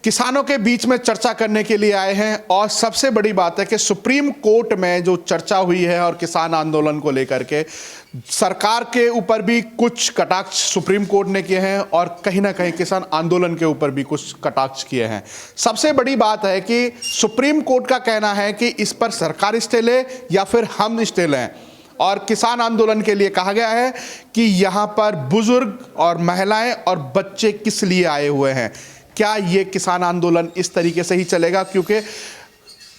किसानों के बीच में चर्चा करने के लिए आए हैं और सबसे बड़ी बात है कि सुप्रीम कोर्ट में जो चर्चा हुई है और किसान आंदोलन को लेकर के सरकार के ऊपर भी कुछ कटाक्ष सुप्रीम कोर्ट ने किए हैं और कहीं ना कहीं किसान आंदोलन के ऊपर भी कुछ कटाक्ष किए हैं। सबसे बड़ी बात है कि सुप्रीम कोर्ट का कहना है कि इस पर सरकार स्टे ले या फिर हम स्टे लें, और किसान आंदोलन के लिए कहा गया है कि यहां पर बुजुर्ग और महिलाएं और बच्चे किस लिए आए हुए हैं। क्या ये किसान आंदोलन इस तरीके से ही चलेगा? क्योंकि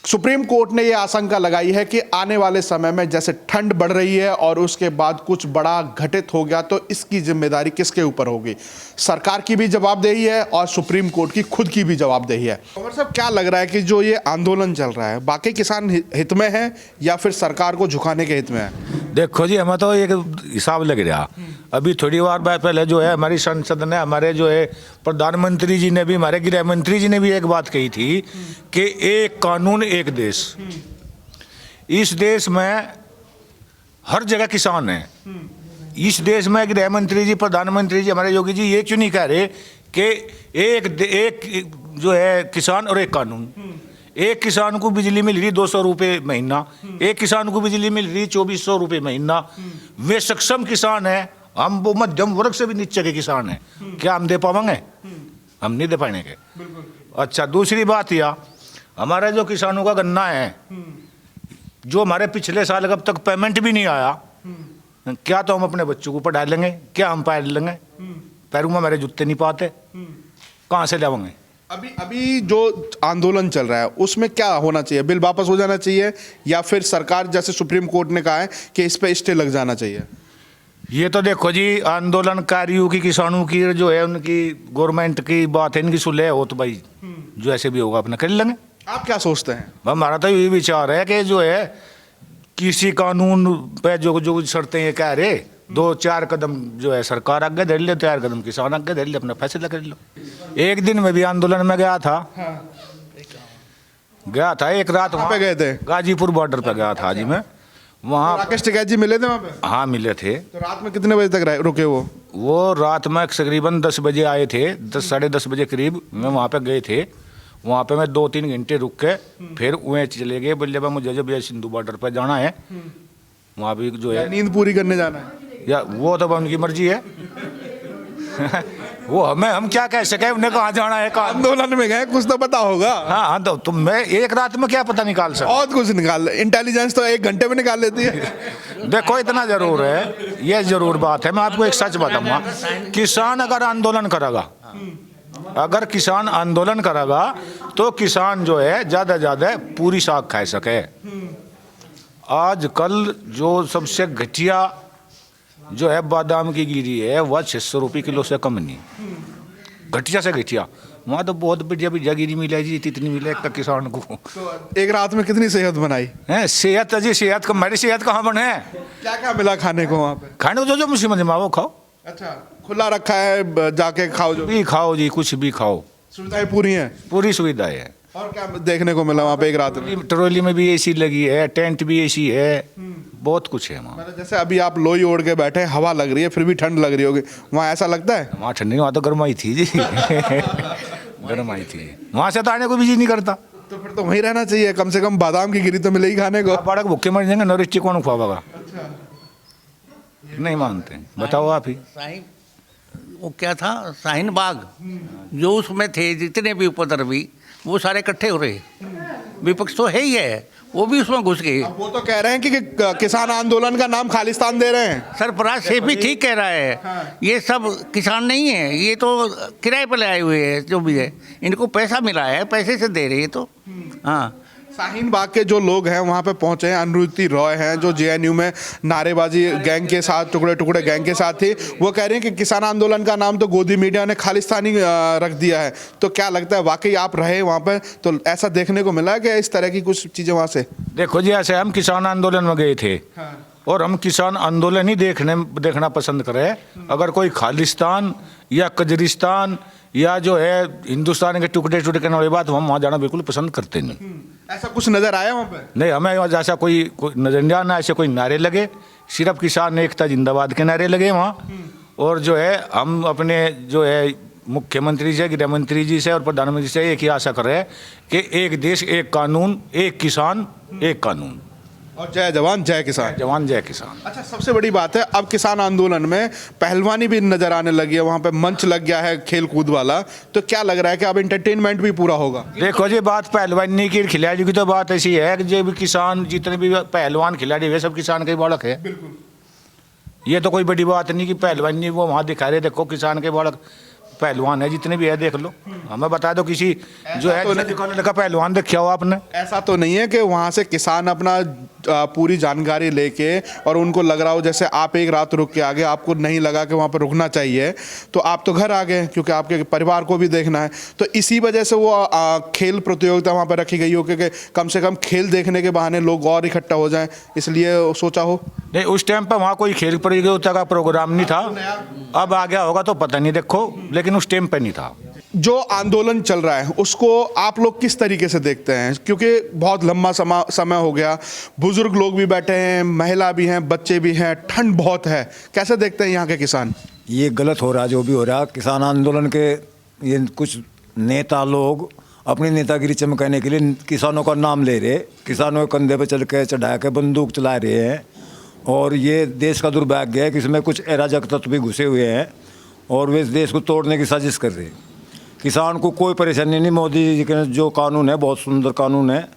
सुप्रीम कोर्ट ने यह आशंका लगाई है कि आने वाले समय में जैसे ठंड बढ़ रही है और उसके बाद कुछ बड़ा घटित हो गया तो इसकी जिम्मेदारी किसके ऊपर होगी? सरकार की भी जवाबदेही है और सुप्रीम कोर्ट की खुद की भी जवाबदेही है। और साहब, क्या लग रहा है कि जो ये आंदोलन चल रहा है बाकी किसान हित में है या फिर सरकार को झुकाने के हित में है? देखो जी, हमें तो एक हिसाब लग रहा। अभी थोड़ी बार बाद पहले जो है हमारी संसद ने, हमारे जो है प्रधानमंत्री जी ने भी, हमारे गृह मंत्री जी ने भी एक बात कही थी कि एक कानून एक देश। इस देश में हर जगह किसान है। इस देश में गृह मंत्री जी, प्रधानमंत्री जी, हमारे योगी जी ये क्यों नहीं कह रहे कि एक जो है किसान और एक कानून। एक किसान को बिजली मिल रही 200 रुपये महीना, एक किसान को बिजली मिल रही 2400 रुपये महीना। वे सक्षम किसान है, हम वो मध्यम वर्ग से भी नीचे के किसान हैं। क्या हम दे पाएंगे? हम नहीं दे पाएंगे। अच्छा, दूसरी बात यह, हमारे जो किसानों का गन्ना है जो हमारे पिछले साल अब तक पेमेंट भी नहीं आया, क्या तो हम अपने बच्चों को पढ़ा लेंगे? क्या हम पढ़ लेंगे? पैरों में हमारे जूते नहीं पाते, कहाँ से लाएंगे? अभी जो आंदोलन चल रहा है उसमें क्या होना चाहिए? बिल वापस हो जाना चाहिए या फिर सरकार जैसे सुप्रीम कोर्ट ने कहा है कि इस पे स्टे लग जाना चाहिए? ये तो देखो जी, आंदोलनकारियों की, किसानों की जो है उनकी गवर्नमेंट की बात है, इनकी सुलह हो तो भाई जो ऐसे भी होगा अपना कर लेंगे। आप क्या सोचते हैं? हमारा तो यही विचार है कि जो है किसी कानून पे जो शर्तें ये कह रहे, 2-4 कदम जो है सरकार आगे धर ले, 4 कदम किसान आगे धर ले, अपना फैसला कर लो। एक दिन में भी आंदोलन में गया था। गया था एक रात वहाँ पे गए थे? गाजीपुर बॉर्डर पे गया था जी मैं। वहाँ राकेश टिकैत जी मिले थे वहाँ पे? हाँ, मिले थे। तो रात में कितने बजे तक रुके वो? रात में तकरीबन 10 बजे आए थे, 10-10:30 बजे करीब में वहाँ पे गए थे। वहाँ पे मैं 2-3 घंटे रुक के फिर वहीं चले गए। बोले भाई मुझे जब ये सिंधु बॉर्डर पे जाना है, वहाँ भी जो है नींद पूरी करने जाना है या वो तो उनकी मर्जी है। वो हम क्या कह सके, उन्हें कहाँ जाना है? आंदोलन में गए, कुछ तो पता होगा। हाँ, तो मैं एक रात में क्या पता निकाल सकता? बहुत कुछ निकाल, इंटेलिजेंस तो 1 घंटे में निकाल लेती है। देखो, इतना जरूर है, ये जरूर बात है। मैं आपको एक सच बताऊंगा, किसान अगर आंदोलन करेगा, अगर किसान आंदोलन करेगा तो किसान जो है ज्यादा ज्यादा पूरी साग खा सके। आजकल जो सबसे घटिया जो है बादाम की गिरी है वह 600 रुपये किलो से कम नहीं, घटिया से घटिया। वहाँ तो बहुत बढ़िया गिरी मिले जी, इतनी मिले एक किसान को। तो एक रात में कितनी सेहत बनाई है? सेहत अजी, सेहत का, मेरी सेहत कहाँ बने? क्या क्या मिला खाने को वहाँ पे? खाने को जो मुसीबत में वो खाओ। अच्छा, खुला रखा है, जाके खाओ, जो भी खाओ जी, कुछ भी खाओ, सुविधाएं पूरी हैं? पूरी सुविधाएं है। और क्या देखने को मिला वहाँ पे एक रात में? ट्रॉली में भी एसी लगी है, टेंट भी एसी है, बहुत कुछ है वहाँ। जैसे अभी आप लोई ओढ़ के बैठे, हवा लग रही है, फिर भी ठंड लग रही होगी, वहाँ ऐसा लगता है? वहाँ ठंड नहीं, वहाँ तो गर्माई थी जी। गर्माई थी, वहाँ से तो आने को भी जी नहीं करता। तो फिर तो वहीं रहना चाहिए, कम से कम बादाम की गिरी तो मिलेगी खाने को। बाड़क भूखे मर जाएंगे, नरिश्ची कौन खुआएगा? नहीं मानते, बताओ आप ही। वो क्या था, शाहीन बाग, जो उसमें थे जितने भी उपद्रवी वो सारे इकट्ठे हो रहे। विपक्ष तो है ही है, वो भी उसमें घुस गए। वो तो कह रहे हैं कि किसान आंदोलन का नाम खालिस्तान दे रहे हैं। सरफराज शेख भी ठीक कह रहा है। हाँ। ये सब किसान नहीं है, ये तो किराए पर आए हुए हैं, जो भी है इनको पैसा मिला है, पैसे से दे रहे हैं। तो हाँ, शाहीन बाग के जो लोग हैं वहाँ पे पहुँचे हैं, अनुरुति रॉय हैं जो जेएनयू में नारेबाजी गैंग के साथ, टुकड़े टुकड़े गैंग के साथ थी, वो कह रहे हैं कि किसान आंदोलन का नाम तो गोदी मीडिया ने खालिस्तानी रख दिया है। तो क्या लगता है, वाकई आप रहे वहाँ पर तो ऐसा देखने को मिला कि इस तरह की कुछ चीज़ें वहाँ से? देखो जी, ऐसे हम किसान आंदोलन में गए थे। हाँ। और हम किसान आंदोलन ही देखना पसंद करें। अगर कोई खालिस्तान या कजरिस्तान या जो है हिंदुस्तान के टुकड़े टुकड़े करने वाली बात, हम वहाँ जाना बिल्कुल पसंद करते नहीं। ऐसा कुछ नजर आया वहाँ पे? नहीं, हमें ऐसा कोई नजर नहीं आना। ऐसे कोई नारे लगे, सिर्फ किसान एकता जिंदाबाद के नारे लगे वहाँ। और जो है हम अपने जो है मुख्यमंत्री से, गृह मंत्री जी से और प्रधानमंत्री से एक ही आशा कर रहे हैं कि एक देश एक कानून, एक किसान एक कानून, और जय जवान जय किसान। जवान जय किसान। अच्छा, सबसे बड़ी बात है अब किसान आंदोलन में पहलवानी भी नजर आने लगी है, वहां पे मंच लग गया है खेल कूद वाला, तो क्या लग रहा है कि अब एंटरटेनमेंट भी पूरा होगा? देखो जी, बात पहलवानी की, खिलाड़ी की तो बात ऐसी है कि जो भी किसान, जितने भी पहलवान खिलाड़ी वे सब किसान के बालक है। ये तो कोई बड़ी बात नहीं कि पहलवानी वो वहाँ दिखा रहे, देखो किसान के बालक पहलवान है जितने भी है, देख लो। हमें बता दो किसी जो है का पहलवान देखा हो आपने? ऐसा तो नहीं है कि वहां से किसान अपना पूरी जानकारी लेके और उनको लग रहा हो जैसे आप एक रात रुक के आ गए, आपको नहीं लगा कि वहाँ पर रुकना चाहिए तो आप तो घर आ गए क्योंकि आपके परिवार को भी देखना है, तो इसी वजह से वो खेल प्रतियोगिता वहाँ पर रखी गई हो क्योंकि कम से कम खेल देखने के बहाने लोग और इकट्ठा हो जाएं, इसलिए सोचा हो? नहीं, उस टाइम पर वहाँ कोई खेल प्रतियोगिता का प्रोग्राम नहीं था, अब आ गया होगा तो पता नहीं, देखो, लेकिन उस टाइम पर नहीं था। जो आंदोलन चल रहा है उसको आप लोग किस तरीके से देखते हैं, क्योंकि बहुत लंबा समय हो गया, बुजुर्ग लोग भी बैठे हैं, महिला भी हैं, बच्चे भी हैं, ठंड बहुत है, कैसे देखते हैं यहाँ के किसान? ये गलत हो रहा है जो भी हो रहा है। किसान आंदोलन के ये कुछ नेता लोग अपनी नेतागिरी चमकाने के लिए किसानों का नाम ले रहे, किसानों के कंधे पर चढ़ा के बंदूक चला रहे हैं, और ये देश का दुर्भाग्य है कि इसमें कुछ अराजक तत्व भी घुसे हुए हैं और वे इस देश को तोड़ने की साजिश कर रहे हैं। किसान को कोई परेशानी नहीं, मोदी जी के जो कानून है बहुत सुंदर कानून है,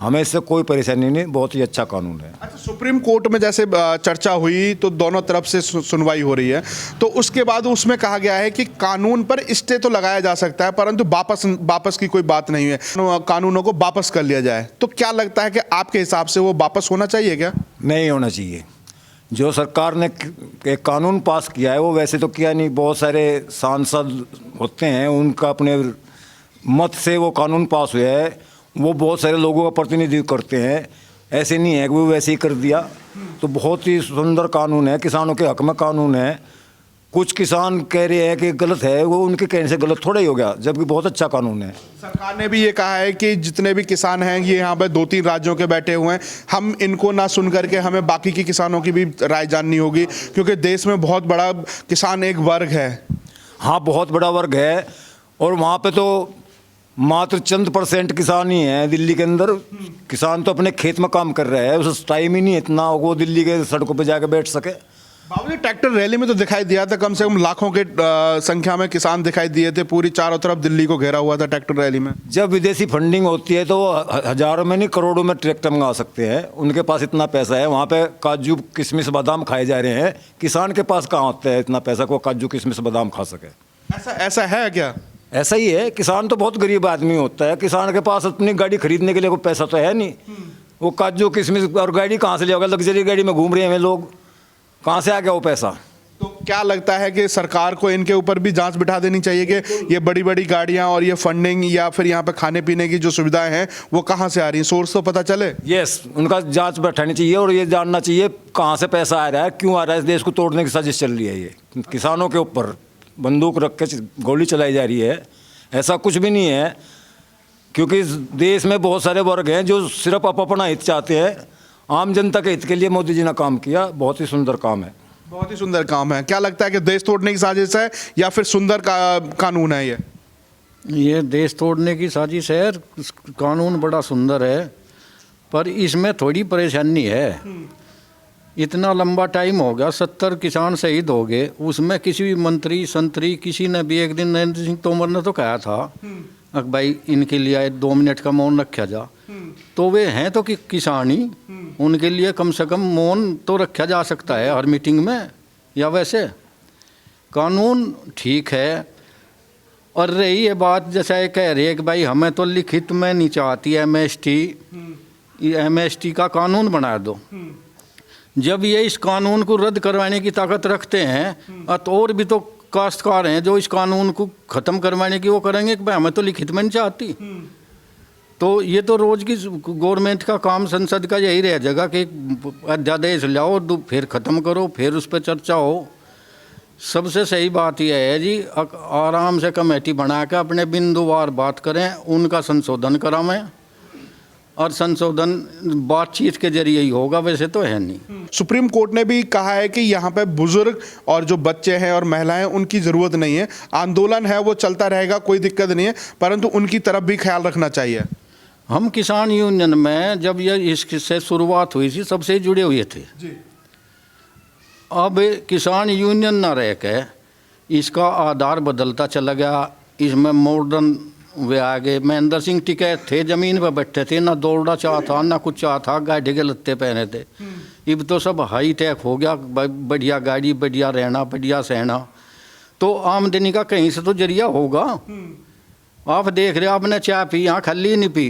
हमें इससे कोई परेशानी नहीं, बहुत ही अच्छा कानून है। अच्छा, सुप्रीम कोर्ट में जैसे चर्चा हुई तो दोनों तरफ से सुनवाई हो रही है, तो उसके बाद उसमें कहा गया है कि कानून पर स्टे तो लगाया जा सकता है परंतु वापस की कोई बात नहीं है, कानूनों को वापस कर लिया जाए, तो क्या लगता है कि आपके हिसाब से वो वापस होना चाहिए क्या? नहीं होना चाहिए। जो सरकार ने एक कानून पास किया है वो वैसे तो किया नहीं, बहुत सारे सांसद होते हैं उनका अपने मत से वो कानून पास हुआ है, वो बहुत सारे लोगों का प्रतिनिधित्व करते हैं, ऐसे नहीं है कि वो वैसे ही कर दिया। तो बहुत ही सुंदर कानून है, किसानों के हक में कानून है। कुछ किसान कह रहे हैं कि गलत है, वो उनके कहने से गलत थोड़ा ही हो गया, जबकि बहुत अच्छा कानून है। सरकार ने भी ये कहा है कि जितने भी किसान हैं ये यहाँ पे 2-3 राज्यों के बैठे हुए हैं, हम इनको ना सुन करके हमें बाकी के किसानों की भी राय जाननी होगी क्योंकि देश में बहुत बड़ा किसान एक वर्ग है। हाँ, बहुत बड़ा वर्ग है, और वहाँ पे तो मात्र चंद % किसान ही हैं दिल्ली के अंदर। किसान तो अपने खेत में काम कर रहे हैं, उसे टाइम ही नहीं इतना वो दिल्ली के सड़कों पे जाके बैठ सके। बाबू जी, ट्रैक्टर रैली में तो दिखाई दिया था, कम से कम लाखों के संख्या में किसान दिखाई दिए थे, पूरी चारों तरफ दिल्ली को घेरा हुआ था ट्रैक्टर रैली में। जब विदेशी फंडिंग होती है तो वो हजारों में नहीं करोड़ों में ट्रैक्टर मंगा सकते हैं, उनके पास इतना पैसा है। वहाँ पे काजू किशमिश बादाम खाए जा रहे हैं, किसान के पास कहाँ होता है इतना पैसा को काजू किशमिश बादाम खा सके? ऐसा है क्या? ऐसा ही है, किसान तो बहुत गरीब आदमी होता है, किसान के पास अपनी गाड़ी खरीदने के लिए कोई पैसा तो है नहीं, वो काजू किशमिश और गाड़ी कहाँ से ले होगा? लग्जरी गाड़ी में घूम रहे हैं लोग, कहाँ से आ गया वो पैसा? तो क्या लगता है कि सरकार को इनके ऊपर भी जांच बिठा देनी चाहिए कि ये बड़ी बड़ी गाड़ियां और ये फंडिंग या फिर यहाँ पे खाने पीने की जो सुविधाएं हैं वो कहाँ से आ रही हैं, सोर्स तो पता चले? यस, उनका जांच बैठानी चाहिए और ये जानना चाहिए कहाँ से पैसा आ रहा है, क्यों आ रहा है। इस देश को तोड़ने की साजिश चल रही है, ये किसानों के ऊपर बंदूक रख के गोली चलाई जा रही है। ऐसा कुछ भी नहीं है, क्योंकि इस देश में बहुत सारे वर्ग हैं जो सिर्फ अपना हित चाहते हैं। आम जनता के हित के लिए मोदी जी ने काम किया, बहुत ही सुंदर काम है। बहुत ही सुंदर काम है। क्या लगता है कि देश तोड़ने की साजिश है या फिर सुंदर कानून है ये देश तोड़ने की साजिश है। कानून बड़ा सुंदर है पर इसमें थोड़ी परेशानी है। इतना लंबा टाइम हो गया, 70 किसान शहीद हो गए, उसमें किसी भी मंत्री संतरी किसी ने भी एक दिन नरेंद्र सिंह तोमर ने तो कहा था कि भाई इनके लिए 2 मिनट का मौन रखा जा, तो वे हैं तो कि किसान ही, उनके लिए कम से कम मौन तो रखा जा सकता है हर मीटिंग में। या वैसे कानून ठीक है। और रही ये बात जैसा ये कह रही है कि भाई हमें तो लिखित में नहीं चाहती एमएसटी का कानून बना दो। जब ये इस कानून को रद्द करवाने की ताकत रखते हैं तो और भी तो काश्तकार हैं जो इस कानून को ख़त्म करवाने की वो करेंगे कि भाई हमें तो लिखित में नहीं चाहती। तो ये तो रोज़ की गवर्नमेंट का काम, संसद का यही रह जाएगा कि अध्यादेश लाओ, फिर ख़त्म करो, फिर उस पर चर्चा हो। सबसे सही बात यह है जी, आराम से कमेटी बना के अपने बिंदुवार बात करें, उनका संशोधन करावें और संशोधन बातचीत के जरिए ही होगा, वैसे तो है नहीं। सुप्रीम कोर्ट ने भी कहा है कि यहाँ पे बुजुर्ग और जो बच्चे हैं और महिलाएं, उनकी ज़रूरत नहीं है, आंदोलन है वो चलता रहेगा, कोई दिक्कत नहीं है, परंतु उनकी तरफ भी ख्याल रखना चाहिए। हम किसान यूनियन में जब ये इससे शुरुआत हुई थी सबसे जुड़े हुए थे जी। अब किसान यूनियन ना रह के इसका आधार बदलता चला गया, इसमें मॉडर्न वे आगे। महेंद्र सिंह टिकैत थे, ज़मीन पर बैठे थे, ना दौड़ा चाह था ना कुछ चाह था, गाड़ी के लत्ते पहने थे। अब तो सब हाई टेक हो गया, बढ़िया गाड़ी, बढ़िया रहना, बढ़िया सहना, तो आमदनी का कहीं से तो जरिया होगा। आप देख रहे हो, आपने चाय पी, यहाँ खाली नहीं पी,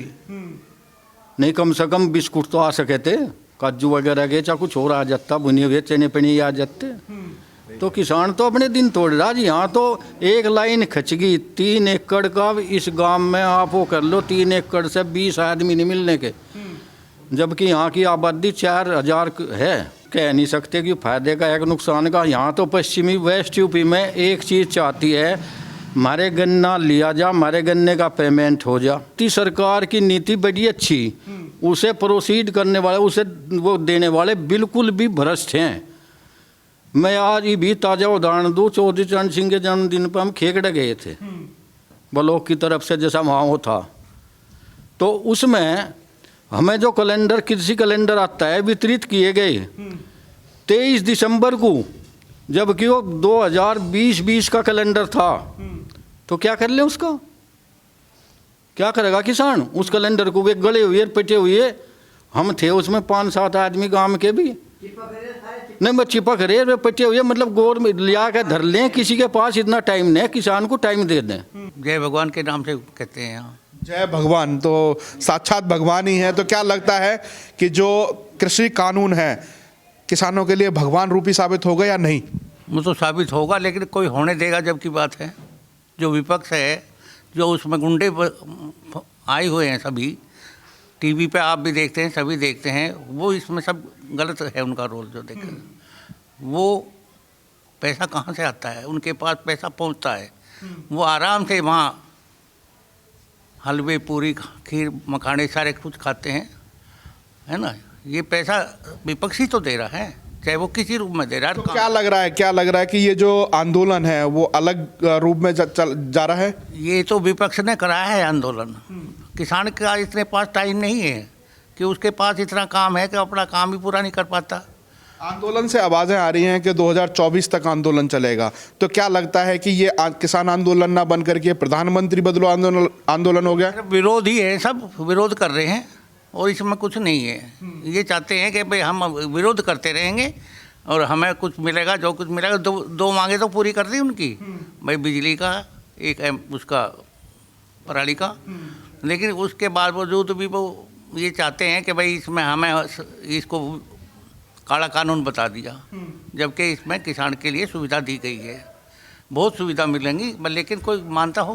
नहीं कम से कम बिस्कुट तो आ सके थे, काजू वगैरह के, चाहे कुछ और आ जाता, बुने हुए चने पनी आ जाते। तो किसान तो अपने दिन तोड़ रहा जी। यहाँ तो एक लाइन खच गई 3 एकड़ का, इस गांव में आप वो कर लो 3 एकड़ से 20 आदमी नहीं मिलने के, जबकि यहाँ की आबादी 4000 है। कह नहीं सकते कि फायदे का एक नुकसान का। यहाँ तो पश्चिमी वेस्ट यूपी में एक चीज़ चाहती है, हमारे गन्ना लिया जा, हमारे गन्ने का पेमेंट हो जा। सरकार की नीति बड़ी अच्छी, उसे प्रोसीड करने वाले, उसे वो देने वाले बिल्कुल भी भ्रष्ट हैं। मैं आज ही भी ताज़ा उदाहरण दूँ, चौधरी चरण सिंह के जन्मदिन पर हम खेकड़े गए थे ब्लॉक की तरफ से, जैसा वहाँ वो था, तो उसमें हमें जो कैलेंडर, कृषि कैलेंडर आता है, वितरित किए गए 23 दिसंबर को, जबकि वो 2020 का कैलेंडर था। तो क्या कर ले उसका, क्या करेगा किसान उस कैलेंडर को? वे गले हुए पिटे हुए, हम थे उसमें 5-7 आदमी गांव के भी नहीं, मैं चिपक रहे वे पिटे हुए, मतलब गोर में लिया के धर लें, किसी के पास इतना टाइम नहीं, किसान को टाइम दे दें। जय भगवान के नाम से कहते हैं यहाँ। जय भगवान तो साक्षात भगवान ही है। तो क्या लगता है कि जो कृषि कानून है किसानों के लिए भगवान रूपी साबित होगा या नहीं? वो तो साबित होगा, लेकिन कोई होने देगा जब की बात है। जो विपक्ष है, जो उसमें गुंडे आए हुए हैं, सभी टीवी पे आप भी देखते हैं, सभी देखते हैं, वो इसमें सब गलत है उनका रोल जो देखें। वो पैसा कहाँ से आता है? उनके पास पैसा पहुंचता है, वो आराम से वहाँ हलवे, पूरी, खीर, मखाने सारे कुछ खाते हैं, है ना। ये पैसा विपक्ष ही तो दे रहा है, चाहे वो किसी रूप में दे रहा है। तो क्या लग रहा है कि ये जो आंदोलन है वो अलग रूप में जा रहा है? ये तो विपक्ष ने कराया है आंदोलन। किसान का इतने पास टाइम नहीं है कि उसके पास इतना काम है कि अपना काम भी पूरा नहीं कर पाता। आंदोलन से आवाज़ें आ रही हैं कि 2024 तक आंदोलन चलेगा, तो क्या लगता है कि ये किसान आंदोलन ना बन करके प्रधानमंत्री बदलो आंदोलन हो गया? विरोध ही है, सब विरोध कर रहे हैं और इसमें कुछ नहीं है। ये चाहते हैं कि भाई हम विरोध करते रहेंगे और हमें कुछ मिलेगा, जो कुछ मिलेगा। दो मांगे तो पूरी कर दी उनकी, भाई बिजली का, एक उसका पराली का, लेकिन उसके बावजूद भी वो ये चाहते हैं कि भाई इसमें हमें इसको काला कानून बता दिया, जबकि इसमें किसान के लिए सुविधा दी गई है, बहुत सुविधा मिलेंगी, लेकिन कोई मानता हो